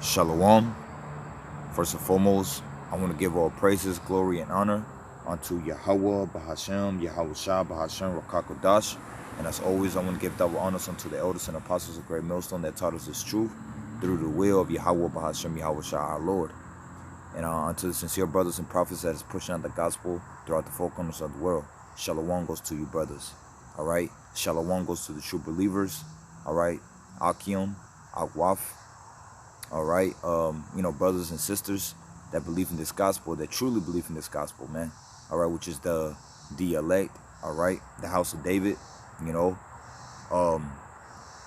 Shalom. First and foremost, I want to give all praises, glory, and honor unto Yahweh, Bahashem, Yahweh Shah, Bahashem, Rakakodash. And as always, I want to give double honors unto the elders and apostles of Great Millstone that taught us this truth through the will of Yahweh, Bahashem, Yahweh Shah, our Lord. And unto the sincere brothers and prophets that is pushing out the gospel throughout the four corners of the world. Shalom goes to you, brothers. All right. Shalom goes to the true believers. All right. Akim, Akwaf. All right. Brothers and sisters that believe in this gospel, that truly believe in this gospel, man. All right. Which is the elect. All right. The house of David,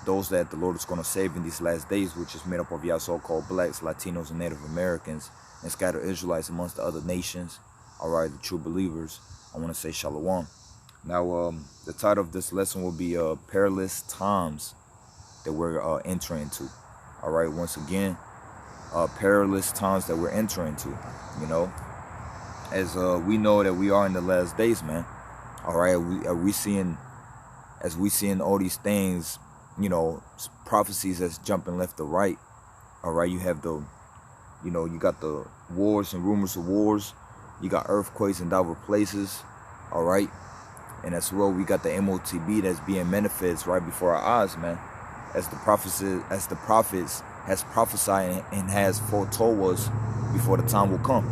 those that the Lord is going to save in these last days, which is made up of y'all so-called blacks, Latinos, and Native Americans, and scattered Israelites amongst the other nations. All right, the true believers. I want to say shalom. Now, the title of this lesson will be Perilous Times that we're entering into. All right, once again, perilous times that we're entering into, as we know that we are in the last days, man. All right, as we seeing all these things, prophecies that's jumping left to right. All right, you have you got the wars and rumors of wars. You got earthquakes in diverse places. All right, and as well, we got the MOTB that's being manifested right before our eyes, man. As the prophets has prophesied and has foretold us before the time will come,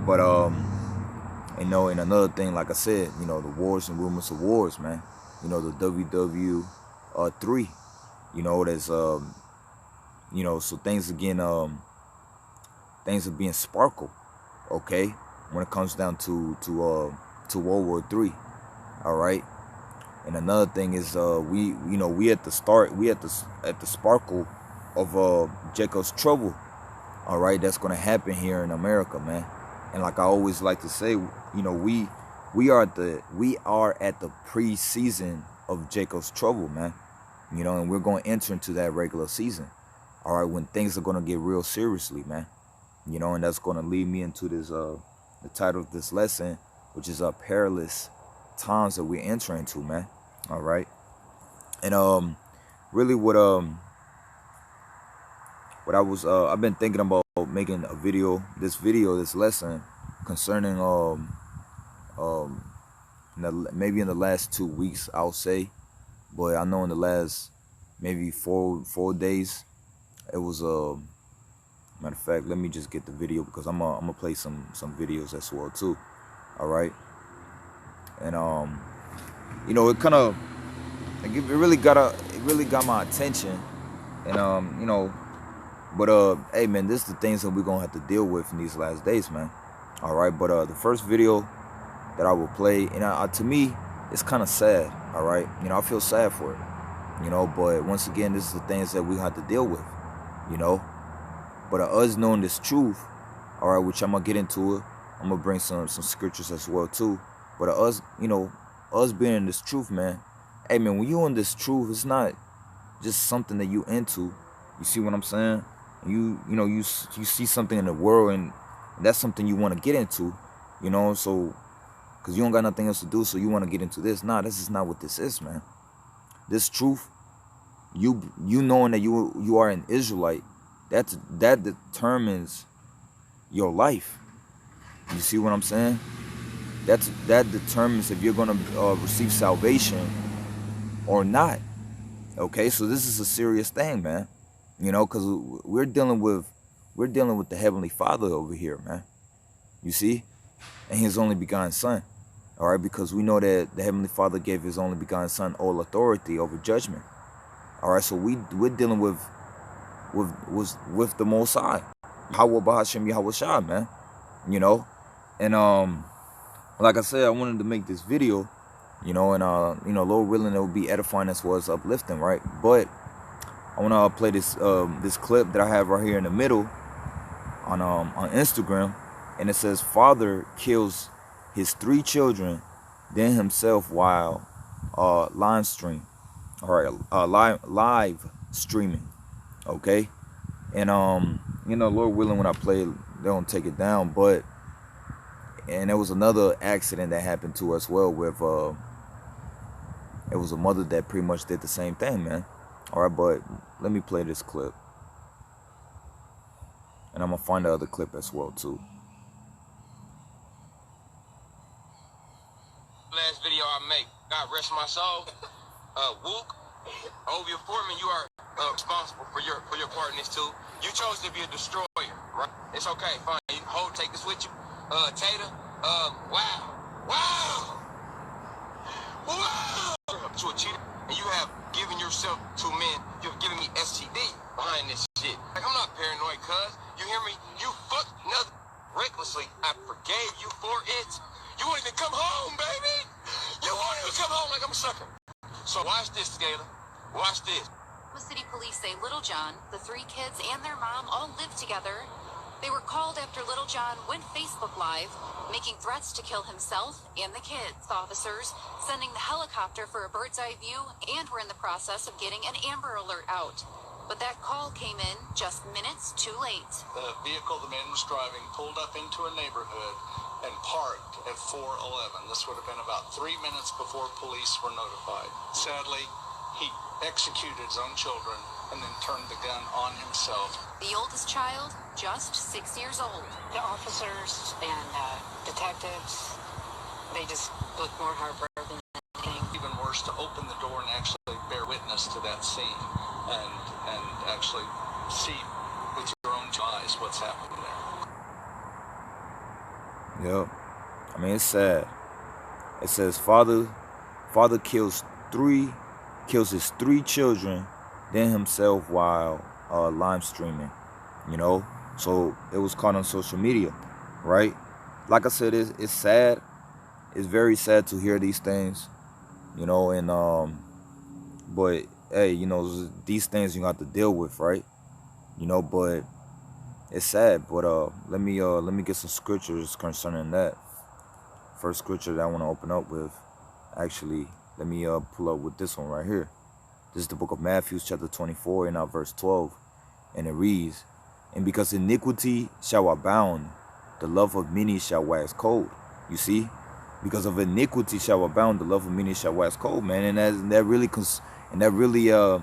But and another thing, like I said, the wars and rumors of wars, man. The WW3, there's so things again, things are being sparkled, okay, when it comes down to World War III. All right. And another thing is we at the start, we at the sparkle of Jacob's trouble. All right, that's gonna happen here in America, man. And like I always like to say, we are at the pre-season of Jacob's trouble, man. And we're going to enter into that regular season. All right, when things are going to get real seriously, man. And that's going to lead me into this the title of this lesson, which is perilous times that we're entering into, man. All right. And really what I've been thinking about making a video, this lesson concerning maybe in the last 2 weeks, I'll say, but I know in the last maybe four days, it was matter of fact, let me just get the video, because I'm gonna play some videos as well too. All right. And it really got my attention. And but hey, man, this is the things that we're gonna have to deal with in these last days, man. All right. But the first video that I will play, and to me, it's kind of sad. All right. I feel sad for it. But once again, this is the things that we have to deal with. But us knowing this truth, all right, which I'm gonna get into it. I'm gonna bring some scriptures as well too. But us being in this truth, man. Hey, man, when you in this truth, it's not just something that you into. You see what I'm saying? You see something in the world, and that's something you want to get into. So because you don't got nothing else to do, so you want to get into this. Nah, this is not what this is, man. This truth, you knowing that you are an Israelite, that determines your life. You see what I'm saying? That determines if you're gonna receive salvation or not. Okay, so this is a serious thing, man. Because we're dealing with the Heavenly Father over here, man. You see, and His only begotten Son. All right, because we know that the Heavenly Father gave His only begotten Son all authority over judgment. All right, so we're dealing with the Most High, Yahweh Bahashem Yahweh Shah, man. And like I said, I wanted to make this video, and Lord willing, it will be edifying as well as uplifting, right? But I want to play this clip that I have right here in the middle on Instagram, and it says, "Father kills his 3 children, then himself while live streaming." Okay, and Lord willing, when I play it, they don't take it down. And there was another accident that happened to us well with it was a mother that pretty much did the same thing, man. All right, but let me play this clip. And I'm gonna find the other clip as well too. Last video I make, God rest my soul. Wook, Ovia Foreman, you are responsible for your part in this too. You chose to be a destroyer, right? It's okay, fine. You take this with you. Tater, wow. You a cheater, and you have given yourself to men. You've given me STD behind this shit. Like, I'm not paranoid, cuz. You hear me? You fucked another recklessly. I forgave you for it. You won't even come home, baby. You won't even come home like I'm a sucker. So watch this, Scalar. Watch this. The city police say Little John, the 3 kids, and their mom all lived together. They were called after Little John went Facebook Live, making threats to kill himself and the kids. Officers sending the helicopter for a bird's eye view and were in the process of getting an Amber Alert out. But that call came in just minutes too late. The vehicle the man was driving pulled up into a neighborhood and parked at 411. This would have been about 3 minutes before police were notified. Sadly, he executed his own children and then turned the gun on himself. The oldest child, just 6 years old. The officers and detectives, they just look more heartbroken than anything. Even worse, to open the door and actually bear witness to that scene and actually see with your own eyes what's happening there. Yep. I mean, it's sad. It says father kills his 3 children, then himself while live streaming, you know. So it was caught on social media, right? Like I said, it's sad. It's very sad to hear these things, you know. And but hey, you know, these things you have to deal with, right? You know, but it's sad. But let me get some scriptures concerning that. First scripture that I want to open up with, actually, let me pull up with this one right here. This is the book of Matthew, chapter 24, and verse 12. And it reads, "And because iniquity shall abound, the love of many shall wax cold." You see? Because of iniquity shall abound, the love of many shall wax cold, man. And that really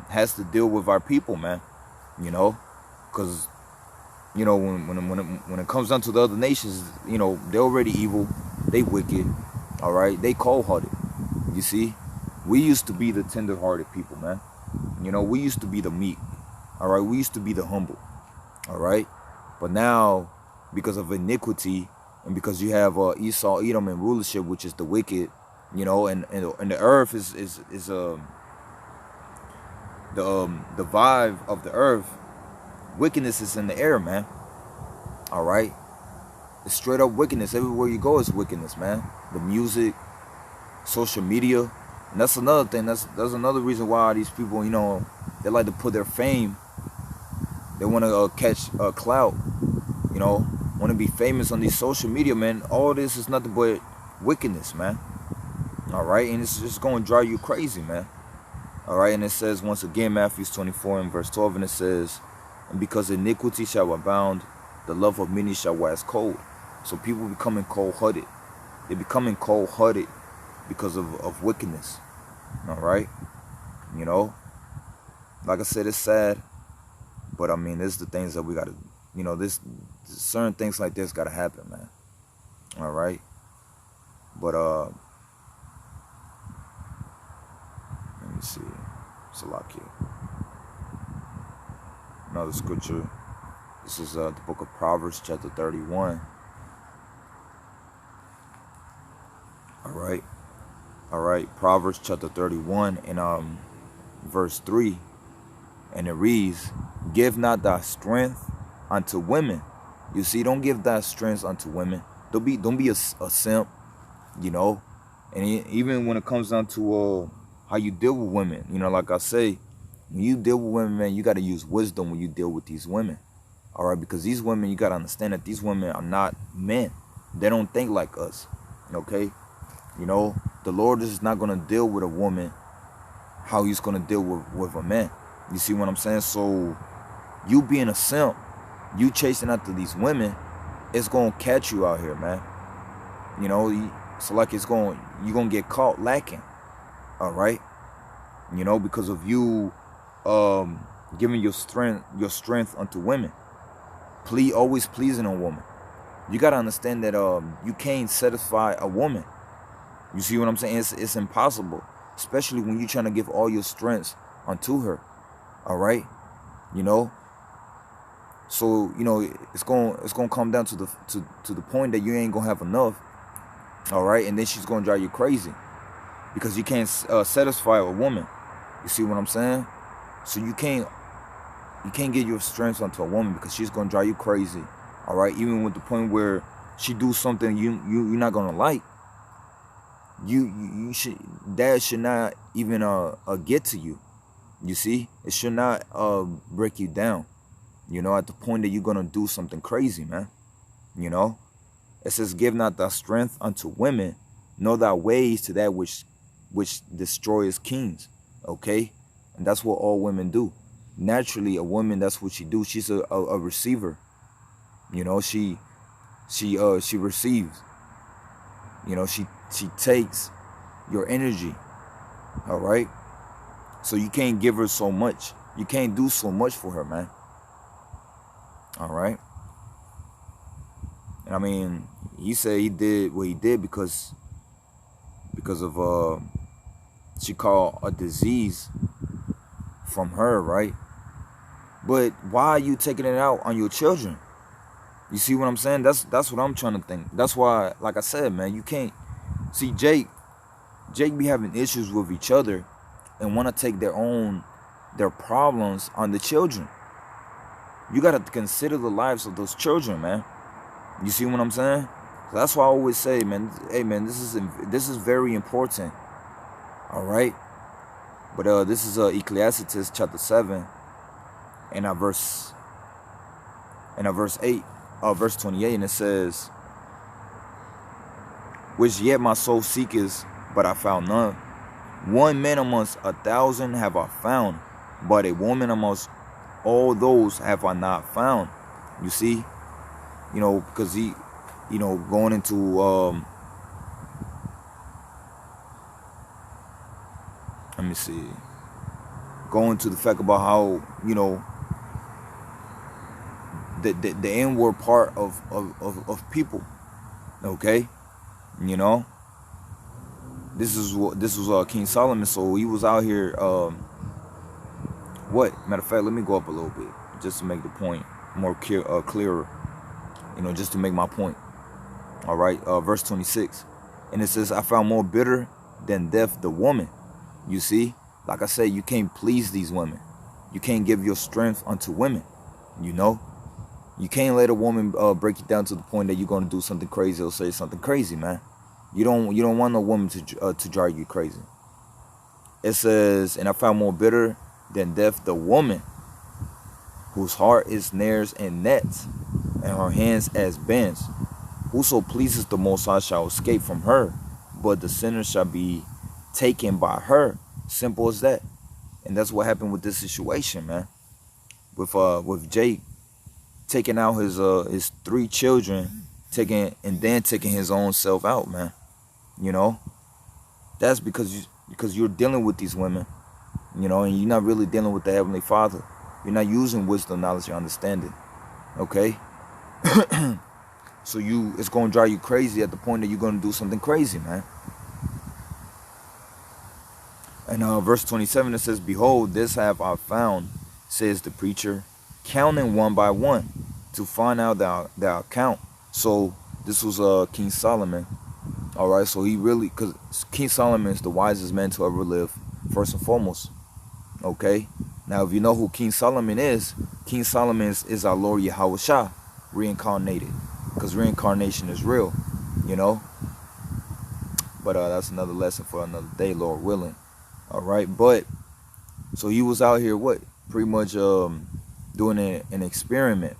has to deal with our people, man. You know? Because, you know, when it comes down to the other nations, you know, they're already evil. They wicked. All right? They cold-hearted. You see? We used to be the tender-hearted people, man. You know, we used to be the meek. All right? We used to be the humble. All right? But now, because of iniquity, and because you have Esau, Edom, and rulership, which is the wicked, you know, and the earth is the vibe of the earth. Wickedness is in the air, man. All right? It's straight up wickedness. Everywhere you go is wickedness, man. The music, social media. And that's another thing. That's another reason why these people, you know, they like to put their fame. They want to catch clout, you know, want to be famous on these social media, man. All this is nothing but wickedness, man. All right, and it's just going to drive you crazy, man. All right, and it says once again, Matthew 24 and verse 12, and it says, "And because iniquity shall abound, the love of many shall wax cold." So people becoming cold-hearted. They're becoming cold-hearted because of wickedness. All right, you know, like I said, it's sad, but I mean, this is the things that we got to, you know, certain things like this got to happen, man. All right, but let me see, it's a lot here. Another scripture. This is the book of Proverbs, chapter 31. All right, Proverbs chapter 31 and verse 3, and it reads, "Give not thy strength unto women." You see, don't give thy strength unto women. Don't be a simp, you know. And even when it comes down to how you deal with women, you know, like I say, when you deal with women, man, you got to use wisdom when you deal with these women. All right, because these women, you got to understand that these women are not men. They don't think like us. Okay, you know, the Lord is not going to deal with a woman how he's going to deal with a man. You see what I'm saying? So you being a simp, you chasing after these women, it's going to catch you out here, man. You know, so like you're going to get caught lacking. All right, you know, because of you giving your strength unto women. always pleasing a woman. You gotta understand that you can't satisfy a woman. You see what I'm saying? It's impossible, especially when you're trying to give all your strengths unto her. All right, you know. So you know it's gonna come down to the point that you ain't gonna have enough. All right, and then she's gonna drive you crazy because you can't satisfy a woman. You see what I'm saying? So you can't get your strengths onto a woman because she's gonna drive you crazy. All right, even with the point where she do something you're not gonna like. That should not even get to you. You see, it should not break you down. You know, at the point that you're gonna do something crazy, man. You know, it says, "Give not thy strength unto women, nor thy ways to that which destroys kings." Okay, and that's what all women do. Naturally, a woman, that's what she do. She's a receiver. You know, she receives. You know, she takes your energy. All right, so you can't give her so much. You can't do so much for her, man. All right. And I mean, he said he did what he did because of she called a disease from her, right? But why are you taking it out on your children? You see what I'm saying? That's what I'm trying to think. That's why, like I said, man, you can't see Jake be having issues with each other and want to take their problems on the children. You got to consider the lives of those children, man. You see what I'm saying? So that's why I always say, man, hey, man, this is very important. All right? But this is Ecclesiastes chapter 7 and verse 8, verse 28, and it says, "Which yet my soul seeketh, but I found none. One man amongst 1,000 have I found, but a woman amongst all those have I not found." You see, you know, because he, you know, going into let me see, going to the fact about how, you know, the inward part of people. Okay, you know, this was King Solomon. So he was out here. Matter of fact, let me go up a little bit just to make the point more clearer. You know, just to make my point. All right, verse 26, and it says, "I found more bitter than death the woman." You see, like I said, you can't please these women. You can't give your strength unto women. You know, you can't let a woman break you down to the point that you're gonna do something crazy or say something crazy, man. You don't want no woman to drive you crazy. It says, "And I found more bitter than death the woman, whose heart is snares and nets, and her hands as bands. Whoso pleases the Most High shall escape from her, but the sinner shall be taken by her." Simple as that. And that's what happened with this situation, man. With Jake taking out his 3 children, taking his own self out, man. You know, that's because you're dealing with these women, you know, and you're not really dealing with the Heavenly Father. You're not using wisdom, knowledge, and understanding. Okay. So it's going to drive you crazy at the point that you're going to do something crazy, man. And verse 27, it says, "Behold, this have I found, says the preacher, counting one by one, to find out the account." So this was King Solomon. All right, so he really, because King Solomon is the wisest man to ever live, first and foremost. Okay, now if you know who King Solomon is our Lord Yahushua, reincarnated, because reincarnation is real, you know. But that's another lesson for another day, Lord willing. All right, but so he was out here, pretty much doing an experiment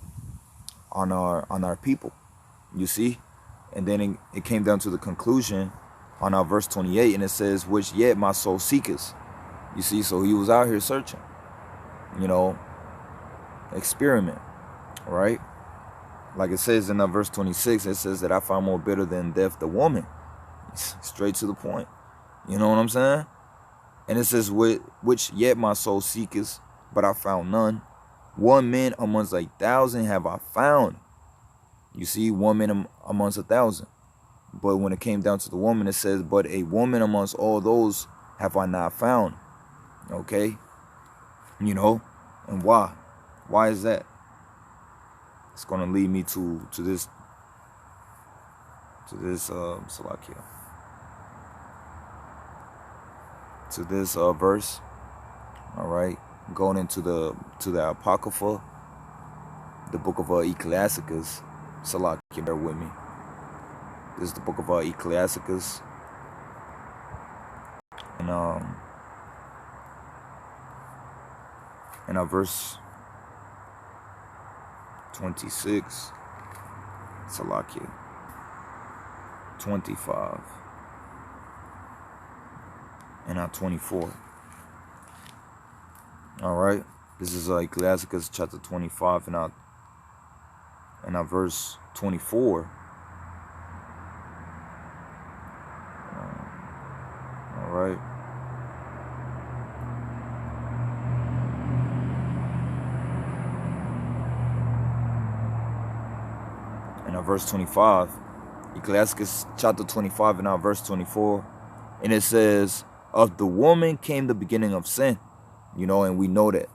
on our people, you see. And then it came down to the conclusion on our verse 28, and it says, "Which yet my soul seeketh." You see, so he was out here searching, you know, experiment, right? Like it says in verse 26, it says that "I found more bitter than death the woman." Straight to the point. You know what I'm saying? And it says, "Which yet my soul seeketh, but I found none." One man amongst 1,000 have I found. You see, one man amongst 1,000. But when it came down to the woman, it says, but a woman amongst all those have I not found. Okay? You know? And why? Why is that? It's going to lead me to this Salakia. To this verse. All right? Going into the Apocrypha, the book of Ecclesiastes. Salakia, bear with me. This is the book of Ecclesiastes. And verse 26. Salakia. 25. And 24. All right. This is Ecclesiastes chapter 25 and verse 24. All right. And verse 25. Ecclesiastes chapter 25 and verse 24. And it says, of the woman came the beginning of sin. You know, and we know that.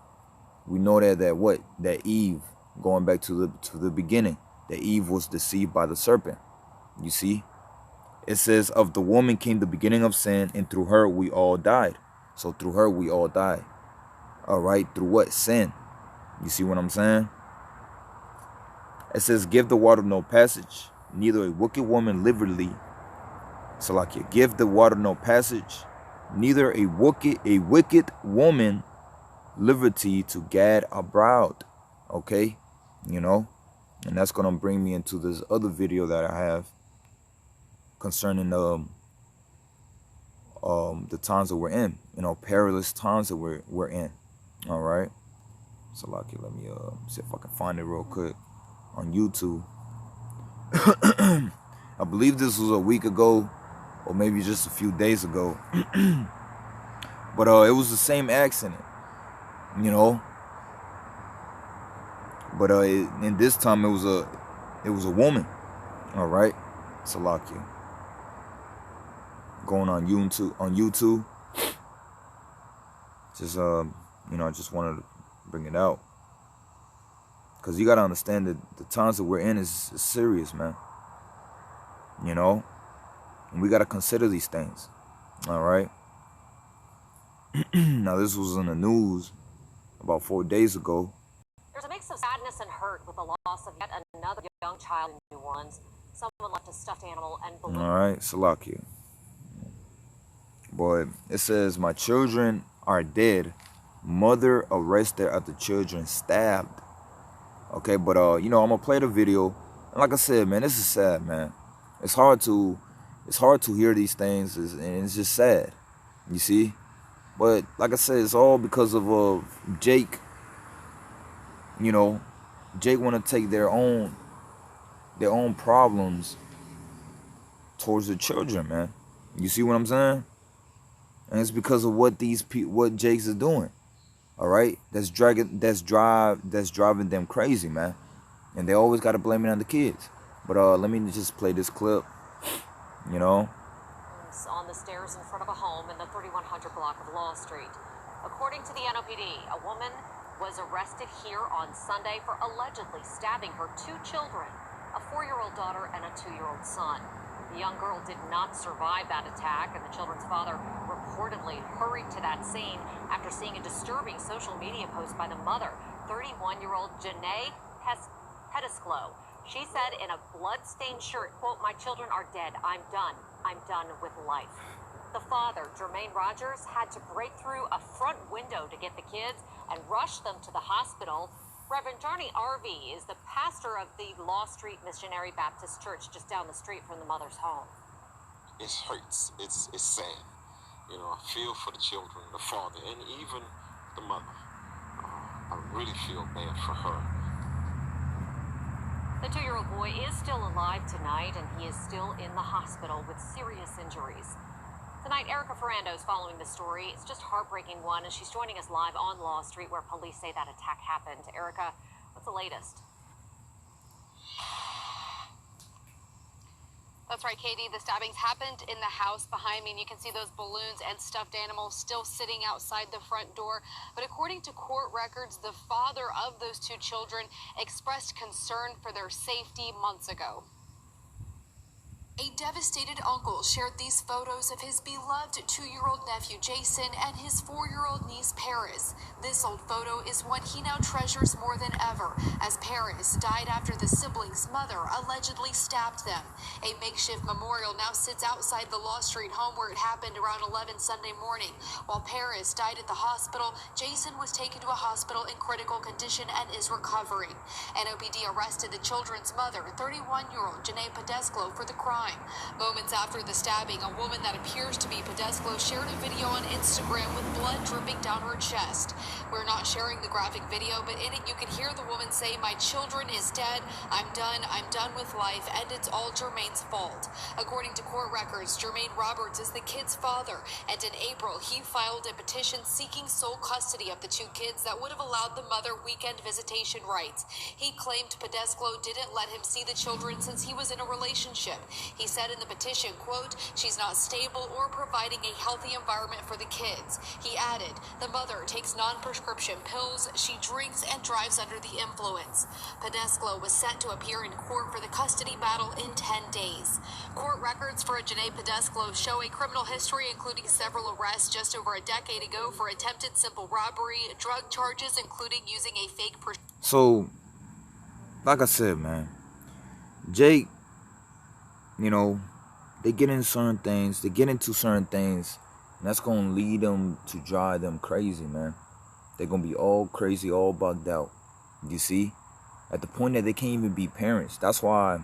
We know that what? That Eve, going back to the beginning, that Eve was deceived by the serpent. You see? It says, of the woman came the beginning of sin, and through her we all died. So through her we all died. All right? Through what? Sin. You see what I'm saying? It says, give the water no passage, neither a wicked woman liberally. Salakia, give the water no passage, neither a wicked woman liberty to gad abroad. Okay? You know? And that's going to bring me into this other video that I have concerning the times that we're in. You know, perilous times that we're in. All right? Salakia, let me see if I can find it real quick on YouTube. I believe this was a week ago, or maybe just a few days ago. But it was the same accident, you know. But in this time it was a woman. All right, Salakia. Going on YouTube. Just you know, I just wanted to bring it out. Because you got to understand that the times that we're in is serious, man. You know? And we got to consider these things. All right? Now, this was in the news about 4 days ago. There's a mix of sadness and hurt with the loss of yet another young child in New Orleans. Someone left a stuffed animal and balloon. All right? Salakia. Boy, it says, my children are dead. Mother arrested after children stabbed. Okay, but you know, I'm gonna play the video. And like I said, man, this is sad, man. It's hard to hear these things, and it's just sad. You see? But like I said, it's all because of Jake. You know, Jake wanna take their own problems towards the children, man. You see what I'm saying? And it's because of what Jake's is doing. All right, that's driving them crazy, man. And they always got to blame it on the kids. But let me just play this clip. You know, on the stairs in front of a home in the 3100 block of Law Street. According to the NOPD, a woman was arrested here on Sunday for allegedly stabbing her 2 children, a 4-year-old daughter and a 2-year-old son. The young girl did not survive that attack, and the children's father reportedly hurried to that scene after seeing a disturbing social media post by the mother, 31-year-old Janae Pettisclo. She said in a blood-stained shirt, quote, my children are dead. I'm done. I'm done with life. The father, Jermaine Rogers, had to break through a front window to get the kids and rush them to the hospital. Reverend Johnny Arvey is the pastor of the Law Street Missionary Baptist Church just down the street from the mother's home. It hurts. It's sad. You know, I feel for the children, the father, and even the mother. I really feel bad for her. The 2-year-old boy is still alive tonight, and he is still in the hospital with serious injuries. Tonight, Erica Ferrando's following the story. It's just a heartbreaking one, and she's joining us live on Law Street, where police say that attack happened. Erica, what's the latest? That's right, Katie. The stabbings happened in the house behind me, and you can see those balloons and stuffed animals still sitting outside the front door. But according to court records, the father of those two children expressed concern for their safety months ago. A devastated uncle shared these photos of his beloved 2-year-old nephew Jason and his 4-year-old niece Paris. This old photo is one he now treasures more than ever, as Paris died after the siblings' mother allegedly stabbed them. A makeshift memorial now sits outside the Law Street home where it happened around 11 Sunday morning. While Paris died at the hospital, Jason was taken to a hospital in critical condition and is recovering. NOPD arrested the children's mother, 31-year-old Janae Pedesclo, for the crime. Moments after the stabbing, a woman that appears to be Pedesclo shared a video on Instagram with blood dripping down her chest. We're not sharing the graphic video, but in it you can hear the woman say, "My children is dead. I'm done with life, and it's all Jermaine's fault." According to court records, Jermaine Roberts is the kid's father, and in April he filed a petition seeking sole custody of the two kids that would have allowed the mother weekend visitation rights. He claimed Pedesclo didn't let him see the children since he was in a relationship. He said in the petition, quote, "She's not stable or providing a healthy environment for the kids." He added, "The mother takes non-prescription pills, she drinks and drives under the influence." Pedesclo was set to appear in court for the custody battle in 10 days. Court records for Janae Pedesclo show a criminal history including several arrests just over a decade ago for attempted simple robbery, drug charges including using a fake So, like I said, man, Jake, you know, they get into certain things, and that's going to lead them to drive them crazy, man. They're going to be all crazy, all bugged out, you see? At the point that they can't even be parents. That's why,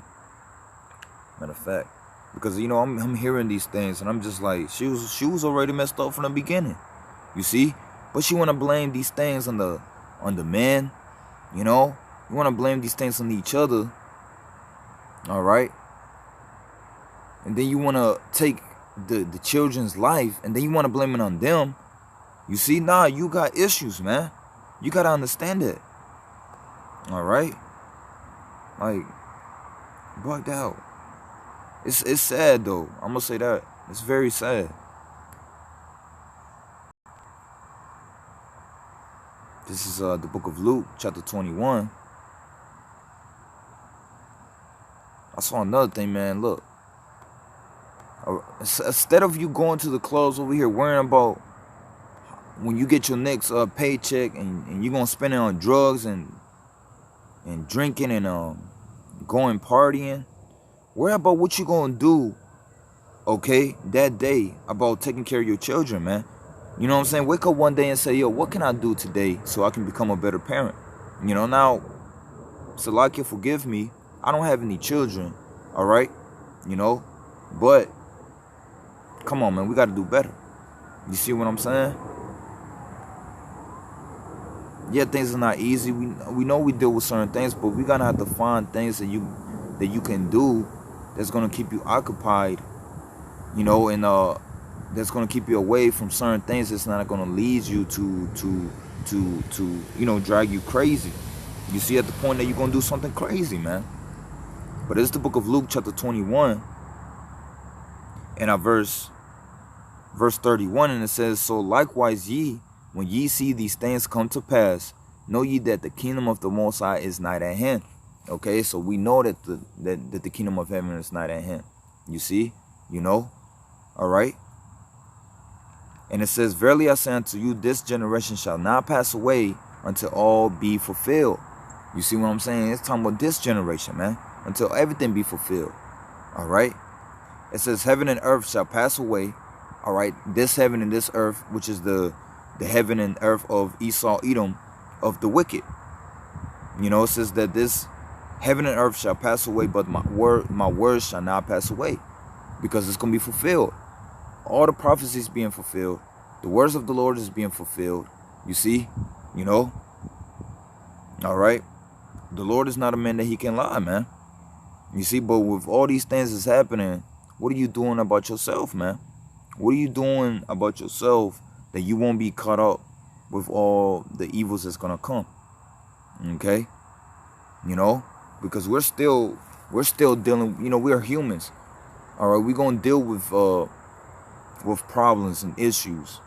matter of fact, because, you know, I'm hearing these things, and I'm just like, she was already messed up from the beginning, you see? But you want to blame these things on the men, you know? You want to blame these things on each other, all right? And then you want to take the children's life, and then you want to blame it on them. You see, nah, you got issues, man. You got to understand it. All right? Like, bugged out. It's sad, though. I'm going to say that. It's very sad. This is the book of Luke, chapter 21. I saw another thing, man. Look. Instead of you going to the clubs over here worrying about when you get your next paycheck and you're going to spend it on drugs and drinking and going partying, worry about what you going to do, okay, that day about taking care of your children, man. You know what I'm saying? Wake up one day and say, yo, what can I do today so I can become a better parent? You know, now, Salakia, forgive me. I don't have any children, all right? You know, but come on, man, we got to do better. You see what I'm saying? Yeah, things are not easy. We know we deal with certain things, but we gotta have to find things that you can do that's gonna keep you occupied, you know, and that's gonna keep you away from certain things that's not gonna lead you to you know, drag you crazy. You see, at the point that you're gonna do something crazy, man. But it's the book of Luke, chapter 21, and verse 31, and it says, "So likewise ye, when ye see these things come to pass, know ye that the kingdom of the Most High is nigh at hand." Okay, so we know that the kingdom of heaven is nigh at hand. You see, you know, all right. And it says, "Verily I say unto you, this generation shall not pass away until all be fulfilled." You see what I'm saying? It's talking about this generation, man, until everything be fulfilled. All right. It says, "Heaven and earth shall pass away." All right, this heaven and this earth, which is the heaven and earth of Esau, Edom, of the wicked. You know, it says that this heaven and earth shall pass away, but my words shall not pass away, because it's going to be fulfilled. All the prophecies being fulfilled. The words of the Lord is being fulfilled. You see, you know, all right. The Lord is not a man that he can lie, man. You see, but with all these things that's happening, what are you doing about yourself, man? What are you doing about yourself that you won't be caught up with all the evils that's gonna come? Okay, you know, because we're still dealing. You know, we're humans. All right, we're gonna deal with problems and issues.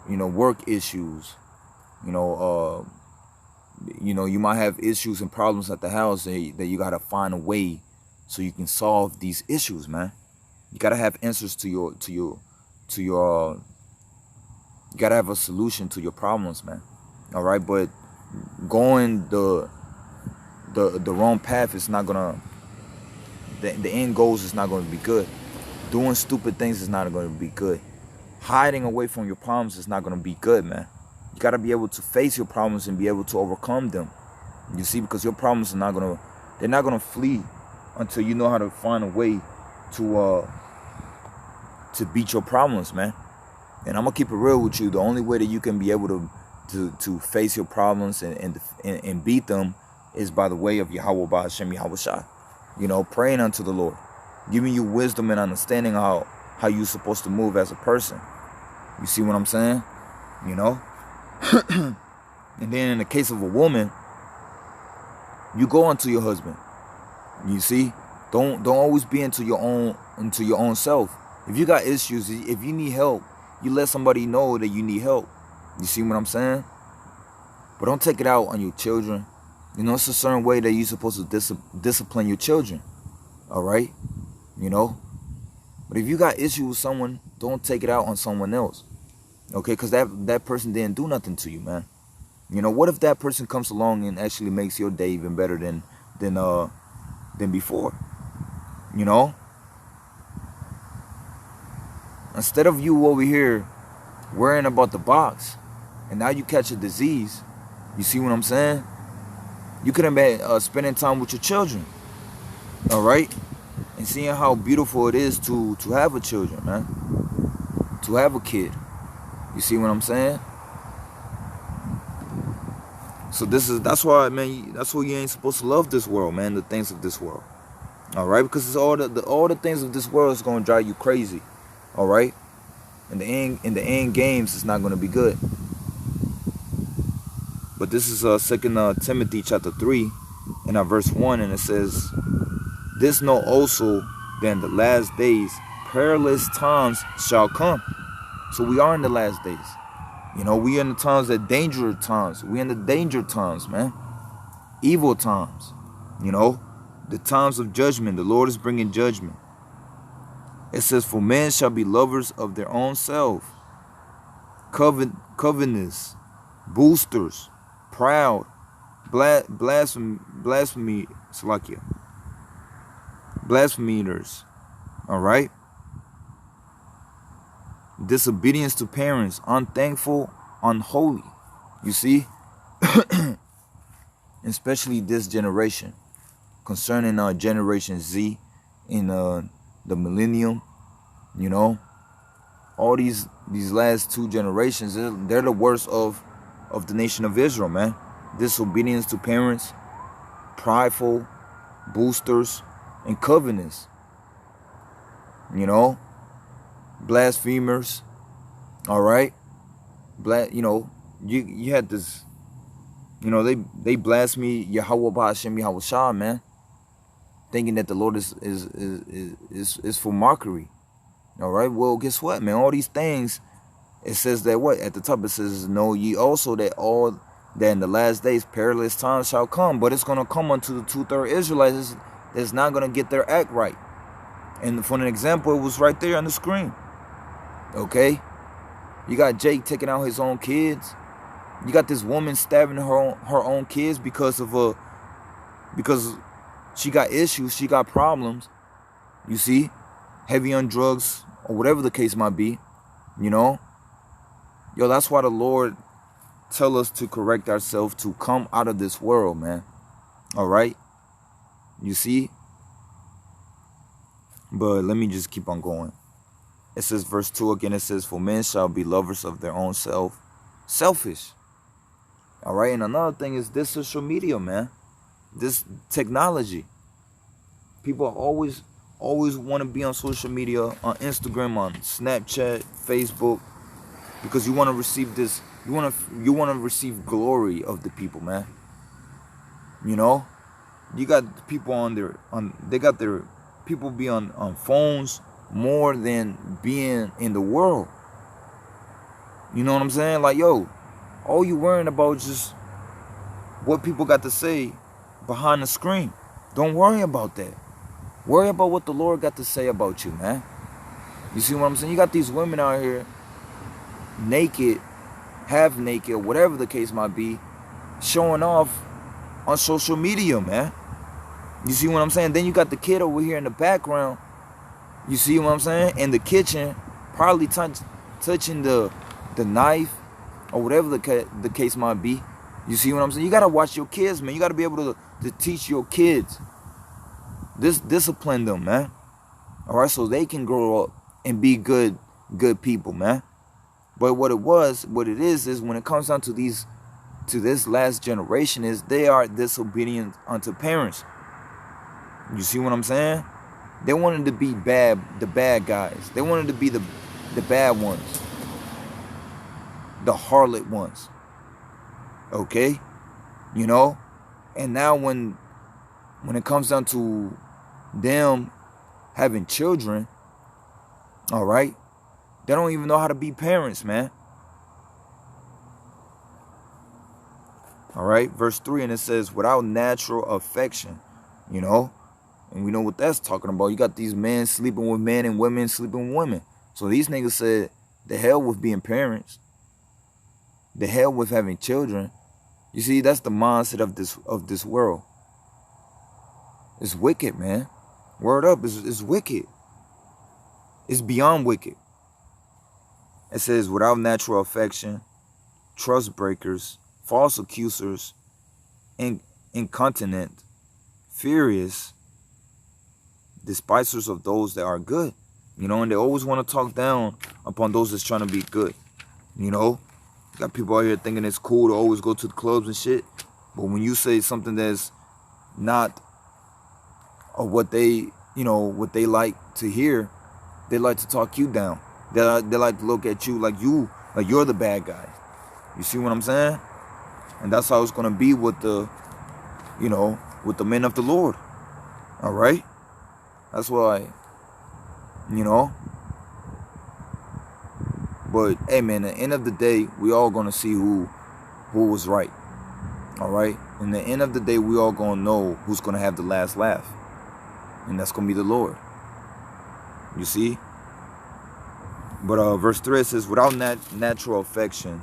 You know, work issues. You know, you might have issues and problems at the house that you gotta find a way so you can solve these issues, man. You gotta have answers to your you gotta have a solution to your problems, man. All right, but going the wrong path is not gonna. The end goals is not gonna be good. Doing stupid things is not gonna be good. Hiding away from your problems is not gonna be good, man. You gotta be able to face your problems and be able to overcome them. You see, because your problems are they're not gonna flee until you know how to find a way to beat your problems, man. And I'm gonna keep it real with you. The only way that you can be able to face your problems and beat them is by the way of Yahweh Ba'Hashem Yahweh Shah. You know, praying unto the Lord, giving you wisdom and understanding how you're supposed to move as a person. You see what I'm saying? You know? And then in the case of a woman, you go unto your husband. You see? Don't always be into your own self. If you got issues, if you need help, you let somebody know that you need help. You see what I'm saying? But don't take it out on your children. You know, it's a certain way that you're supposed to discipline your children. All right? You know? But if you got issues with someone, don't take it out on someone else. Okay? Because that person didn't do nothing to you, man. You know, what if that person comes along and actually makes your day even better than before? You know? Instead of you over here worrying about the box, and now you catch a disease, you see what I'm saying? You could have been spending time with your children, all right? And seeing how beautiful it is to have a children, man. To have a kid. You see what I'm saying? So that's why, man, that's why you ain't supposed to love this world, man, the things of this world. All right? Because it's all the things of this world is going to drive you crazy. All right? In the end games, it's not going to be good. But this is 2 Timothy chapter 3 and verse 1, and it says, "This know also that in the last days perilous times shall come." So we are in the last days. You know, we in the times that dangerous times. We in the danger times, man. Evil times. You know, the times of judgment. The Lord is bringing judgment. It says, "For men shall be lovers of their own self, covetous, boasters, proud, blasphemers, all right? Disobedience to parents, unthankful, unholy." You see? Especially this generation. Concerning Generation Z in the millennium, you know? All these last two generations, they're the worst of the nation of Israel, man. Disobedience to parents, prideful, boasters, and covetous. You know? Blasphemers. All right? You know, you had this, you know, they blaspheme Yahweh Ba'Hashem Yahweh Shah, man. Thinking that the Lord is for mockery. All right? Well, guess what, man? All these things, it says that what? At the top it says, "Know ye also that in the last days perilous times shall come." But it's going to come unto the 2/3 Israelites that's not going to get their act right. And for an example, it was right there on the screen. Okay? You got Jake taking out his own kids. You got this woman stabbing her own kids because she got issues, she got problems. You see? Heavy on drugs or whatever the case might be. You know? Yo, that's why the Lord tell us to correct ourselves, to come out of this world, man. All right? You see? But let me just keep on going. It says, verse 2 again, it says, "For men shall be lovers of their own self." Selfish. All right? And another thing is this social media, man. This technology. People are always always want to be on social media, on Instagram, on Snapchat, Facebook, because you want to receive this. You want to receive glory of the people, man. You know, you got people they got their people be on phones more than being in the world. You know what I'm saying? Like, yo, all you worrying about is just what people got to say behind the screen. Don't worry about that. Worry about what the Lord got to say about you, man. You see what I'm saying? You got these women out here, naked, half naked, whatever the case might be, showing off on social media, man. You see what I'm saying? Then you got the kid over here in the background. You see what I'm saying? In the kitchen, probably touching the knife or whatever the case might be. You see what I'm saying? You got to watch your kids, man. You got to be able to teach your kids. Discipline them, man. All right, so they can grow up and be good people, man. But what it is when it comes down to this last generation, is they are disobedient unto parents. You see what I'm saying? They wanted to be the bad guys. They wanted to be the bad ones, the harlot ones. Okay, you know. And now when it comes down to them having children, all right, they don't even know how to be parents, man. All right, verse 3, and it says, without natural affection, you know. And we know what that's talking about. You got these men sleeping with men and women sleeping with women. So these niggas said, the hell with being parents. The hell with having children. You see, that's the mindset of this world. It's wicked, man. Word up, it's wicked. It's beyond wicked. It says, without natural affection, trucebreakers, false accusers, incontinent, furious, despisers of those that are good. You know, and they always want to talk down upon those that's trying to be good. You know, you got people out here thinking it's cool to always go to the clubs and shit. But when you say something that's not what they like to hear, they like to talk you down. They like to look at you like you're the bad guy. You see what I'm saying? And that's how it's gonna be with the men of the Lord. All right. That's why, you know. But hey, man, at the end of the day, we all gonna see who was right. All right. In the end of the day, we all gonna know who's gonna have the last laugh, and that's gonna be the Lord. You see. But verse 3 says, without natural affection,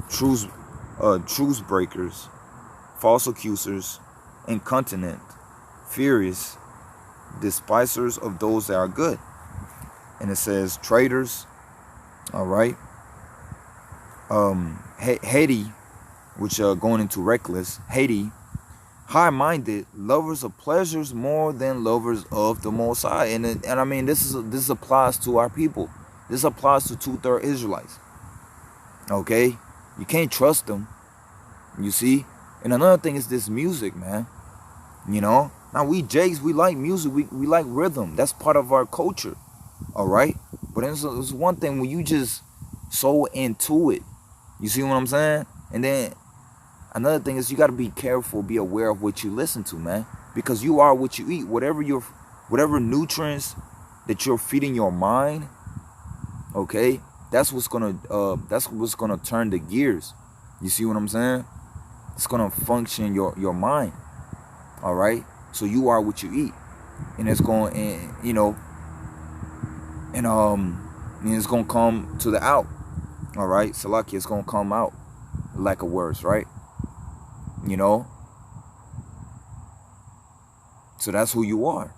trucebreakers, false accusers, incontinent, furious, despisers of those that are good. And it says traitors, all right, heady, which going into reckless, heady, high-minded, lovers of pleasures more than lovers of the Most High. And I mean, this applies to our people. This applies to 2/3 Israelites. Okay, you can't trust them. You see. And another thing is this music, man. You know, now we Jakes, we like music, we like rhythm. That's part of our culture. All right. But it's one thing when you just so into it. You see what I'm saying? And then another thing is you got to be careful, be aware of what you listen to, man, because you are what you eat. Whatever nutrients that you're feeding your mind, okay, that's what's gonna turn the gears. You see what I'm saying? It's gonna function your mind. All right. So you are what you eat, and it's going, and it's gonna come to the out. All right, Salaki, it's gonna come out. Lack of words, right? You know. So that's who you are.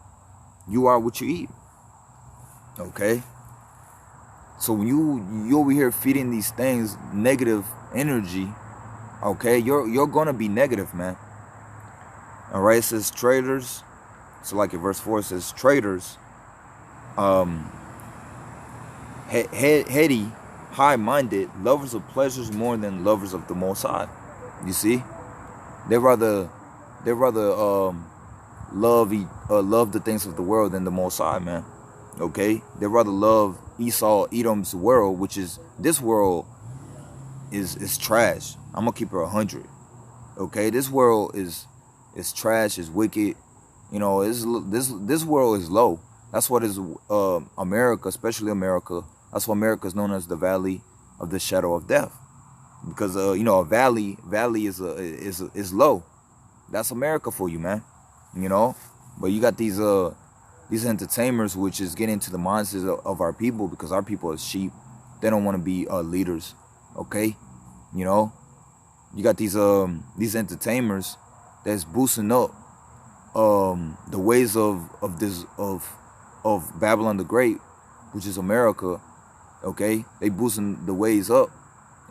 You are what you eat. Okay. So when you over here feeding these things negative energy, okay, you're gonna be negative, man. All right, it says traitors. So like in verse 4, it says traitors, heady, high-minded, lovers of pleasures more than lovers of the Most High. You see, they rather love the things of the world than the Most High, man. Okay, they rather love Edom's world, which is this world is trash. I'm gonna keep it 100. Okay, this world is trash, is wicked. You know, this world is low. That's what is America, especially America. That's why America is known as the valley of the shadow of death, because you know, a valley is low. That's America for you, man. You know, but you got these entertainers, which is getting into the mindsets of our people, because our people are sheep. They don't want to be leaders. Okay, you know, you got these entertainers that's boosting up the ways of Babylon the Great, which is America. Okay, they boosting the ways up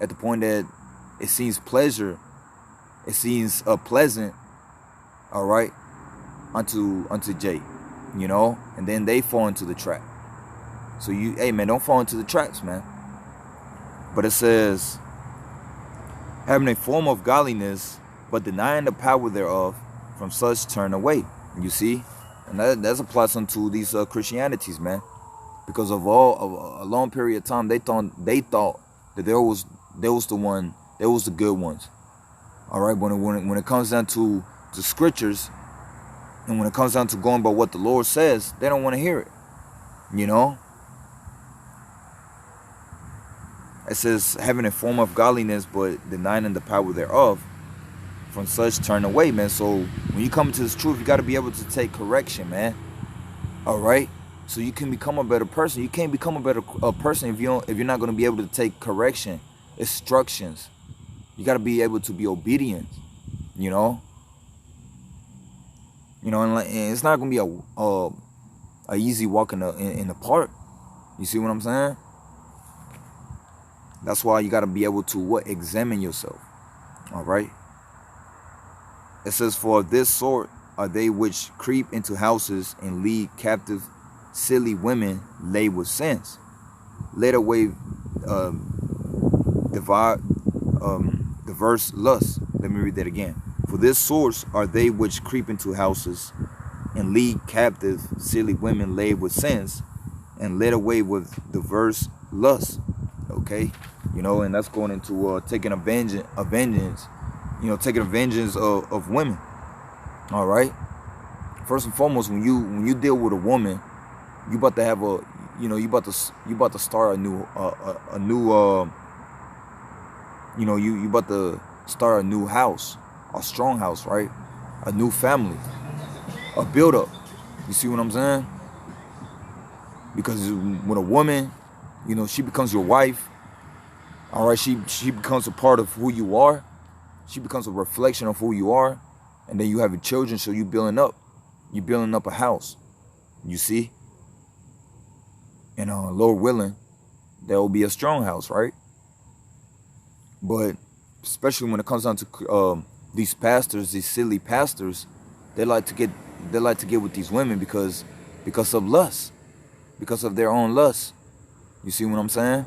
at the point that it seems pleasant, all right, unto Jay, you know, and then they fall into the trap. So hey man, don't fall into the traps, man. But it says, having a form of godliness, but denying the power thereof, from such turn away. You see, and that applies unto these Christianities, man. Because of a long period of time, they thought that there was the good ones. All right, when it comes down to the scriptures, and when it comes down to going by what the Lord says, they don't want to hear it. You know, it says, having a form of godliness, but denying the power thereof, from such turn away, man. So when you come into this truth, you got to be able to take correction, man. All right, so you can become a better person. You can't become a better person if you're not going to be able to take correction, instructions. You got to be able to be obedient. You know, and it's not going to be a easy walk in the park. You see what I'm saying? That's why you got to be able to examine yourself. All right. It says, for of this sort are they which creep into houses and lead captive silly women laden with sins, led away diverse lusts. Let me read that again. For this source are they which creep into houses and lead captive silly women laden with sins, and led away with diverse lusts. Okay, you know, and that's going into taking a vengeance. You know, taking a vengeance of women. All right. First and foremost, when you deal with a woman, you about to have you about to start you about to start a new house, a strong house, right? A new family, a build up. You see what I'm saying? Because when a woman, you know, she becomes your wife. All right, she becomes a part of who you are. She becomes a reflection of who you are, and then you have children, so you're building up a house. You see, and Lord willing, there will be a strong house, right? But especially when it comes down to these pastors, these silly pastors, they like to get with these women because of lust, because of their own lust. You see what I'm saying?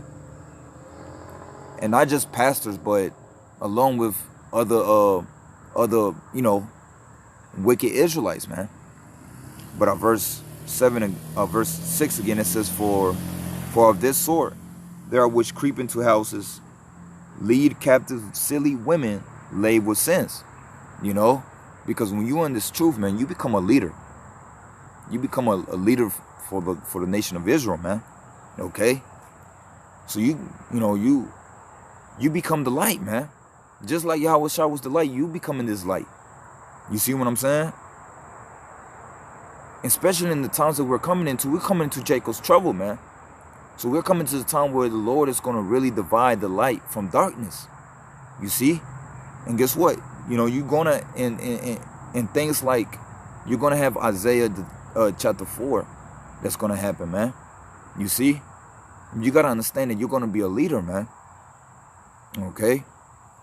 And not just pastors, but along with other wicked Israelites, man. But verse 7 and verse 6 again, it says, for of this sort there are which creep into houses, lead captive silly women laden with sins. You know, because when you're in this truth, man, you become a leader. You become a leader for the nation of Israel, man. Okay, so you become the light, man. Just like Yahweh Shah was the light, you becoming this light. You see what I'm saying? Especially in the times that we're coming into Jacob's trouble, man. So we're coming to the time where the Lord is going to really divide the light from darkness. You see? And guess what? You know, you're going to, in things like, you're going to have Isaiah chapter 4 that's going to happen, man. You see? You got to understand that you're going to be a leader, man. Okay?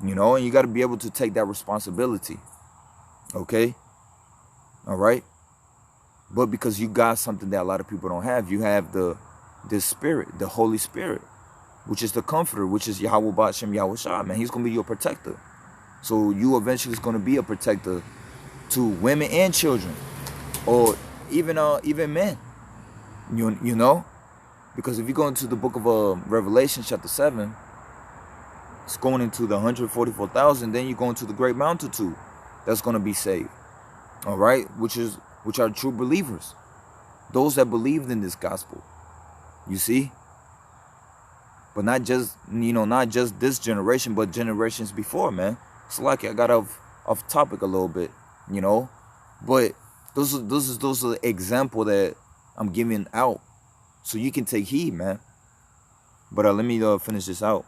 You know, and you got to be able to take that responsibility. Okay? All right? But because you got something that a lot of people don't have, you have this spirit, the Holy Spirit, which is the comforter, which is Yahweh Ba'Shem Yahweh Shah, man. He's going to be your protector. So you eventually is going to be a protector to women and children. or even men. You know, because if you go into the book of Revelation chapter 7, it's going into the 144,000. Then you go into the great multitude that's going to be saved. All right, which are true believers, those that believed in this gospel. You see, but not just this generation, but generations before, man. It's like I got off topic a little bit, but those are the example that I'm giving out, so you can take heed, man. But let me finish this out.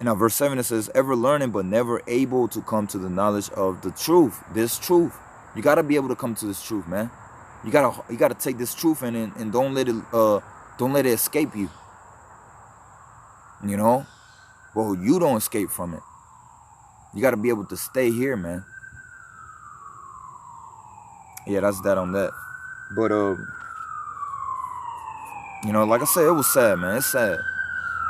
In verse 7 it says, ever learning but never able to come to the knowledge of the truth. This truth, you gotta be able to come to this truth, man. You gotta take this truth and don't let it escape you. Well, you don't escape from it. You gotta be able to stay here, man. Yeah, that's that on that. But like I said, it was sad, man. It's sad.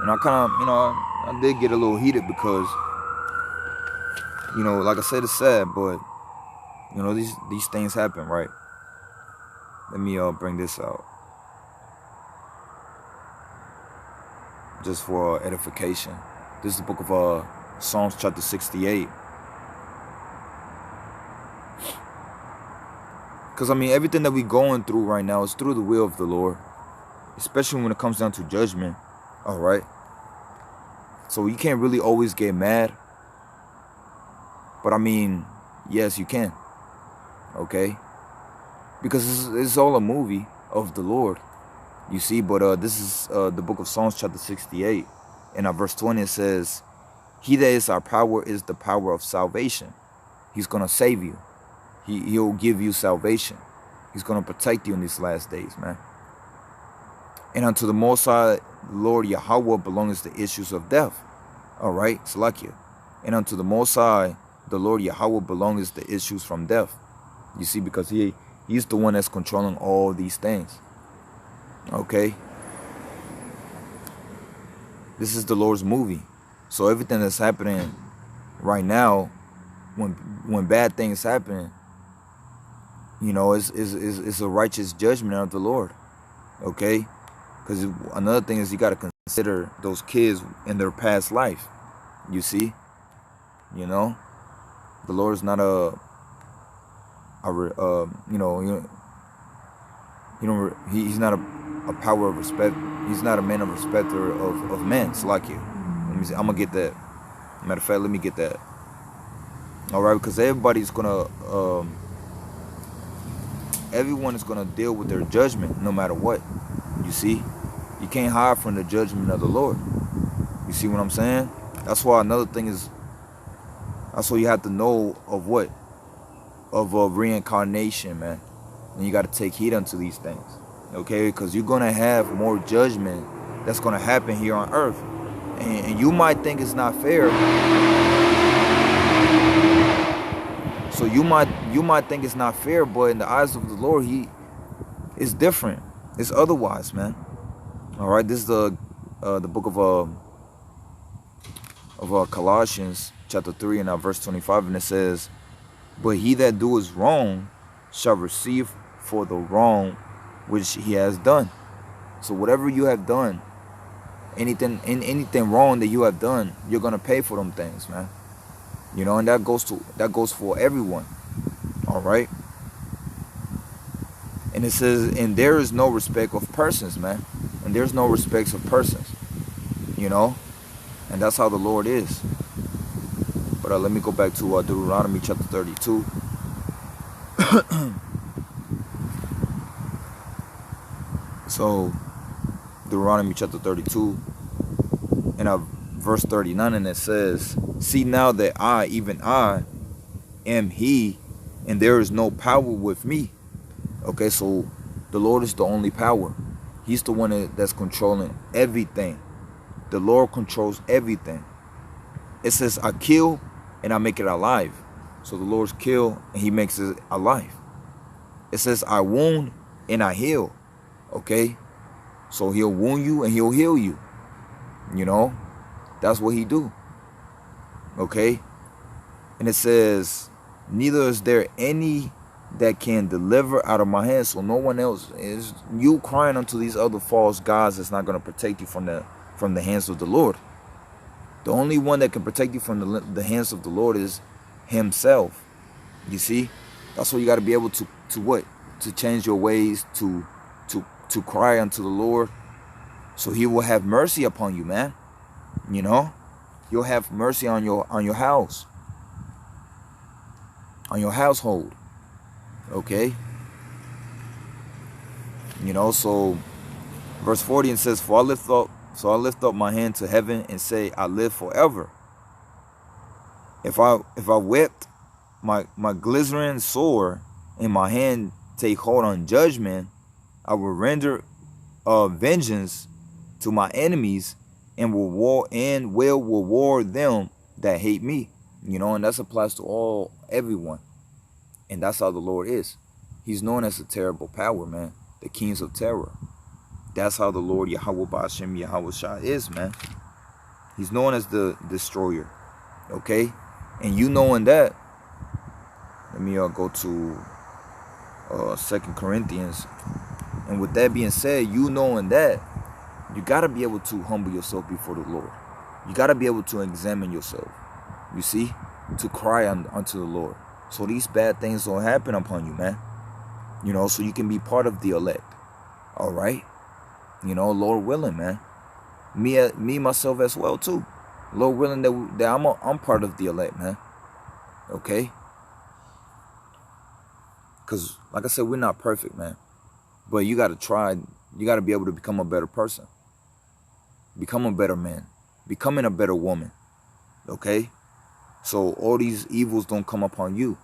And I kind of, I did get a little heated because, like I said, it's sad, but these things happen, right? Let me bring this out, just for edification. This is the book of Psalms chapter 68. Because everything that we're going through right now is through the will of the Lord, especially when it comes down to judgment. All right, so you can't really always get mad, but yes, you can. Okay, because it's all a movie of the Lord, you see. But this is the book of Psalms chapter 68, and verse 20 it says, he that is our power is the power of salvation. He's gonna save you. He'll give you salvation. He's gonna protect you in these last days, man. And unto the Most High Lord Yahweh belongs the issues of death. All right, Salakia. And unto the Most High, the Lord Yahweh belongs the issues from death. You see, because he's the one that's controlling all these things. Okay. This is the Lord's movie. So everything that's happening right now, when bad things happen, is a righteous judgment of the Lord. Okay. Because another thing is you got to consider those kids in their past life. You see, the Lord is not he's not a power of respect. He's not a man of respecter of men. It's like you. Let me see. I'm gonna get that. Matter of fact, let me get that. All right, because everyone is gonna deal with their judgment no matter what. You see, you can't hide from the judgment of the Lord. You see what I'm saying? That's why another thing is, that's why you have to know of what? Of reincarnation, man. And you got to take heed unto these things. Okay? Because you're going to have more judgment that's going to happen here on earth. And you might think it's not fair. So you might think it's not fair, but in the eyes of the Lord, it's different. It's otherwise, man. All right, this is the book of Colossians chapter 3 and verse 25, and it says, but he that doeth wrong shall receive for the wrong which he has done. So whatever you have done, anything wrong that you have done, you're gonna pay for them things, man. And that goes for everyone. All right. And it says, and there is no respect of persons, man. And there's no respects of persons. And that's how the Lord is. But let me go back to Deuteronomy chapter 32. So, Deuteronomy chapter 32 and verse 39, and it says, see now that I, even I, am he, and there is no power with me. Okay, so the Lord is the only power. He's the one that's controlling everything. The Lord controls everything. It says, I kill and I make it alive. So the Lord's kill and he makes it alive. It says, I wound and I heal. Okay, so he'll wound you and he'll heal you. That's what he do. Okay, and it says, neither is there any that can deliver out of my hand. So no one else is you crying unto these other false gods that's not going to protect you from the hands of the Lord. The only one that can protect you from the hands of the Lord is himself. You see, that's why you got to be able to what? To change your ways, to cry unto the Lord, so he will have mercy upon you, man. You know, he'll have mercy on your house, on your household. Okay. You know, so verse 40 says, "For I lift up my hand to heaven and say, I live forever. If I whipped my glittering sword in my hand take hold on judgment, I will render vengeance to my enemies and will reward them that hate me." You know, and that applies to everyone. And that's how the Lord is. He's known as a terrible power, man. The kings of terror. That's how the Lord Yahweh Ba'ashem Yahweh Shah is, man. He's known as the destroyer. Okay? And you knowing that, let me go to 2 Corinthians. And with that being said, you knowing that, you got to be able to humble yourself before the Lord. You got to be able to examine yourself. You see? To cry unto the Lord. So these bad things don't happen upon you, man. You know, so you can be part of the elect. All right? You know, Lord willing, man. Me myself as well, too. Lord willing that I'm part of the elect, man. Okay? Because, like I said, we're not perfect, man. But you got to try. You got to be able to become a better person. Become a better man. Becoming a better woman. Okay? So all these evils don't come upon you.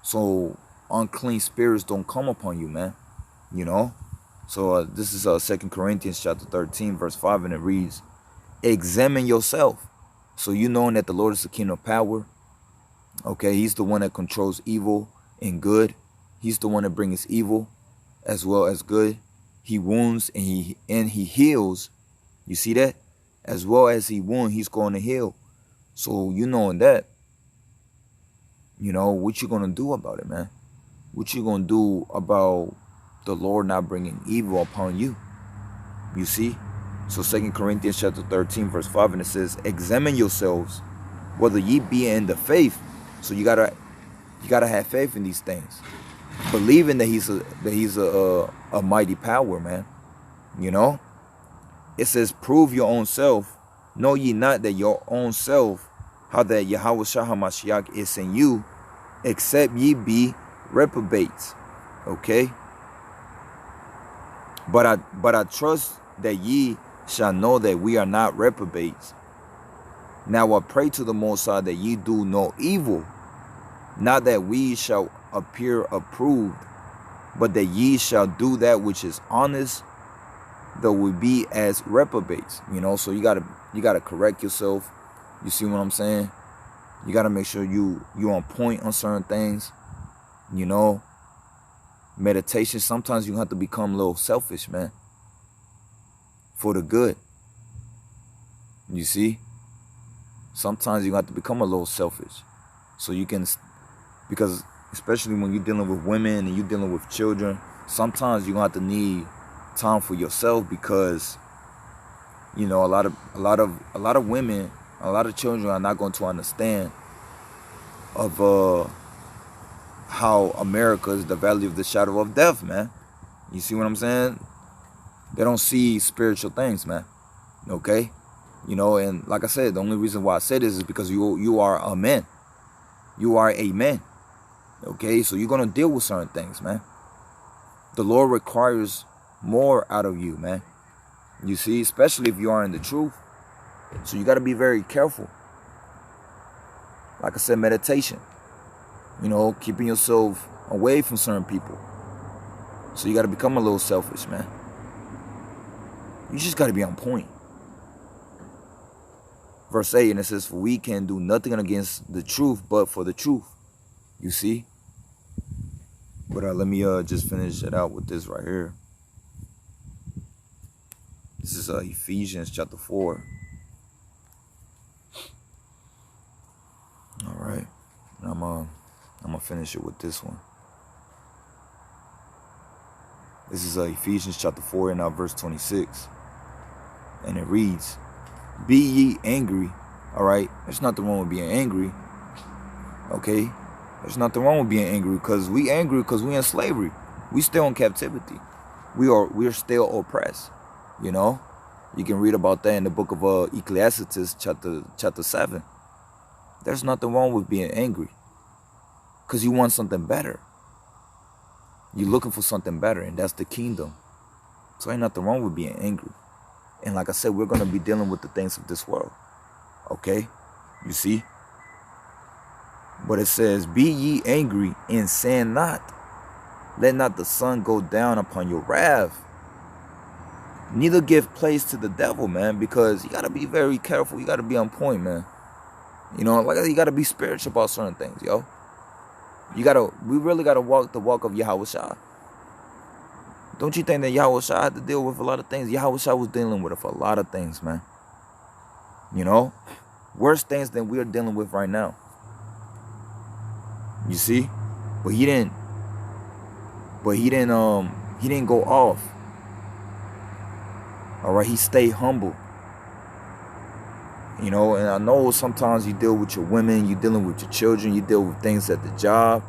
So unclean spirits don't come upon you, man. You know? So this is 2 Corinthians chapter 13, verse 5, and it reads, "Examine yourself." So you knowing that the Lord is the king of power. Okay, he's the one that controls evil and good. He's the one that brings evil as well as good. He wounds and he heals. You see that? As well as he wounds, he's going to heal. So you knowing that, you know, what you going to do about it, man? What you going to do about the Lord not bringing evil upon you? You see? So 2 Corinthians chapter 13, verse 5, and it says, "Examine yourselves, whether ye be in the faith." So you gotta have faith in these things. Believing that he's a mighty power, man. You know? It says, "Prove your own self. Know ye not that your own self, how that Yahweh Shah HaMashiach is in you, except ye be reprobates." Okay? But I trust that ye shall know that we are not reprobates. Now I pray to the Most High that ye do no evil, not that we shall appear approved, but that ye shall do that which is honest, though we be as reprobates. You know, so you gotta correct yourself. You see what I'm saying? You gotta make sure you on point on certain things. You know, meditation. Sometimes you have to become a little selfish, man, for the good. You see? Sometimes you have to become a little selfish. So you can, because especially when you're dealing with women and you're dealing with children, sometimes you're going to have to need time for yourself, because, you know, a lot of women, a lot of children are not going to understand of how America is the valley of the shadow of death, man. You see what I'm saying? They don't see spiritual things, man. Okay? You know, and like I said, the only reason why I say this is because you are a man. You are a man. Okay? So you're going to deal with certain things, man. The Lord requires more out of you, man. You see, especially if you are in the truth. So you got to be very careful. Like I said, meditation. You know, keeping yourself away from certain people. So you got to become a little selfish, man. You just got to be on point. Verse 8, and it says, "For we can do nothing against the truth, but for the truth." You see? But let me just finish it out with this right here. This is Ephesians chapter 4. All right. And I'm gonna finish it with this one. This is Ephesians chapter 4 and verse 26. And it reads, be ye angry. All right. There's nothing wrong with being angry. Okay. There's nothing wrong with being angry, because we angry because we in slavery. We still in captivity. We are still oppressed. You know. You can read about that in the book of Ecclesiastes chapter 7. There's nothing wrong with being angry, because you want something better. You're looking for something better, and that's the kingdom. So ain't nothing wrong with being angry. And like I said, we're going to be dealing with the things of this world. Okay? You see? But it says, be ye angry and sin not. Let not the sun go down upon your wrath. Neither give place to the devil, man, because you got to be very careful. You got to be on point, man. You know, like you got to be spiritual about certain things, yo. We really got to walk the walk of Yahweh Shah. Don't you think that Yahweh Shah had to deal with a lot of things? Yahweh Shah was dealing with a lot of things, man. You know, worse things than we're dealing with right now. You see? But he didn't go off. All right, he stayed humble. You know, and I know sometimes you deal with your women, you dealing with your children, you deal with things at the job.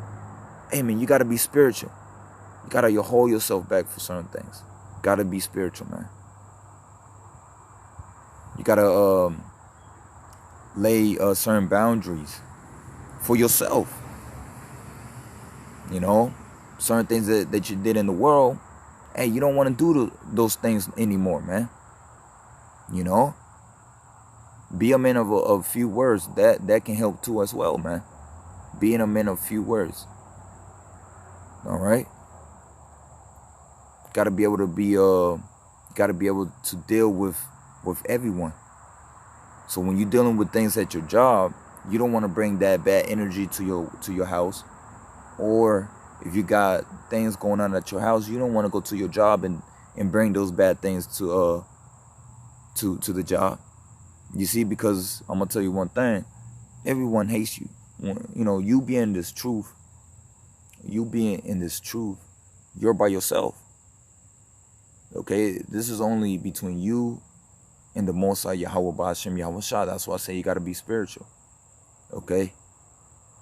Hey, man, you got to be spiritual. You got to hold yourself back for certain things. Got to be spiritual, man. You got to lay certain boundaries for yourself. You know, certain things that you did in the world, hey, you don't want to do those things anymore, man. You know, be a man of a few words. That can help too as well, man. Being a man of few words. All right. Got to be able to be got to be able to deal with everyone. So when you're dealing with things at your job, you don't want to bring that bad energy to your house. Or if you got things going on at your house, you don't want to go to your job and bring those bad things to the job. You see, because I'm gonna tell you one thing, everyone hates you. You know, you being in this truth, you're by yourself. Okay, this is only between you and the Most High Yahweh Ba'ashem Yahweh Shah. That's why I say you gotta be spiritual. Okay,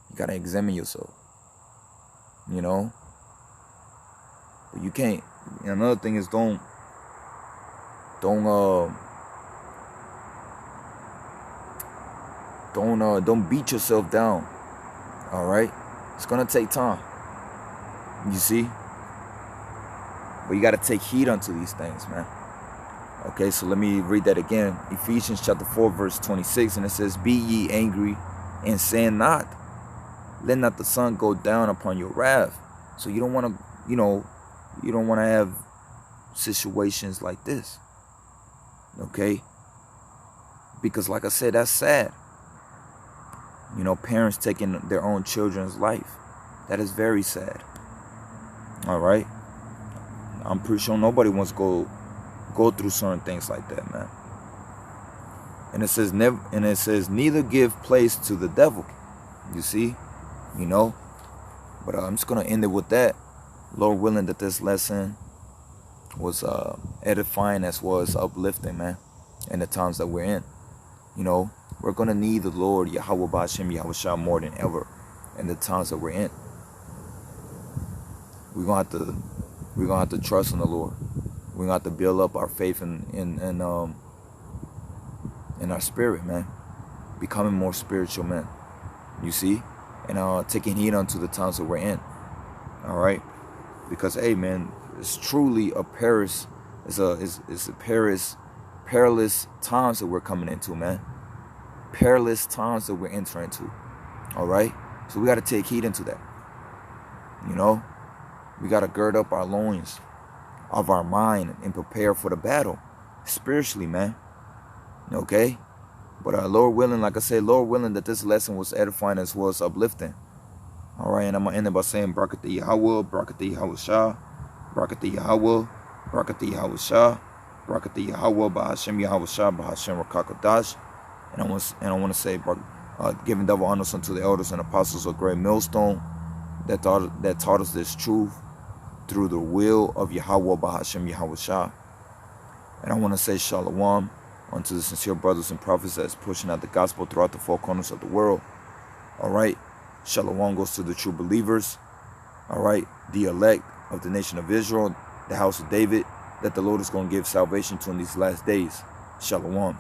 you gotta examine yourself. You know, but you can't. And another thing is don't beat yourself down. All right, it's gonna take time. You see, but you gotta take heed unto these things, man. Okay, so let me read that again. Ephesians chapter 4 verse 26, and it says, be ye angry and sin not. Let not the sun go down upon your wrath. So you don't want to, you don't want to have situations like this. Okay? Because like I said, that's sad. You know, parents taking their own children's life. That is very sad. All right? I'm pretty sure nobody wants to go through certain things like that, man. And it says neither give place to the devil. You see? You know, but I'm just gonna end it with that. Lord willing that this lesson was edifying as well as uplifting, man, in the times that we're in. You know, we're gonna need the Lord Yahweh Ba'ashem Yahweh Shah more than ever in the times that we're in. We're gonna have to trust in the Lord. We're gonna have to build up our faith in our spirit, man. Becoming more spiritual men. You see? And taking heed unto the times that we're in. All right, because hey, man, it's truly a perilous times that we're coming into, man. Perilous times that we're entering into. All right, so we got to take heed into that. You know, we got to gird up our loins of our mind and prepare for the battle spiritually, man. Okay. But Lord willing, like I said, Lord willing that this lesson was edifying as well as uplifting. All right, and I'm going to end it by saying, Barakatah Yahweh, Barakatah Yahweh Shah, Barakatah Yahweh, Barakatah Yahweh Shah, Barakatah Yahweh, Ba'ashem Yahweh Shah, Ba'ashem Rakakadash. And I want to say, giving double honors unto the elders and apostles of great millstone that taught us this truth. through the will of Yahweh Bahashem Yahweh Shah. And I want to say shalom unto the sincere brothers and prophets that's pushing out the gospel throughout the four corners of the world. All right. Shalom goes to the true believers. All right. The elect of the nation of Israel, the house of David, that the Lord is going to give salvation to in these last days. Shalom.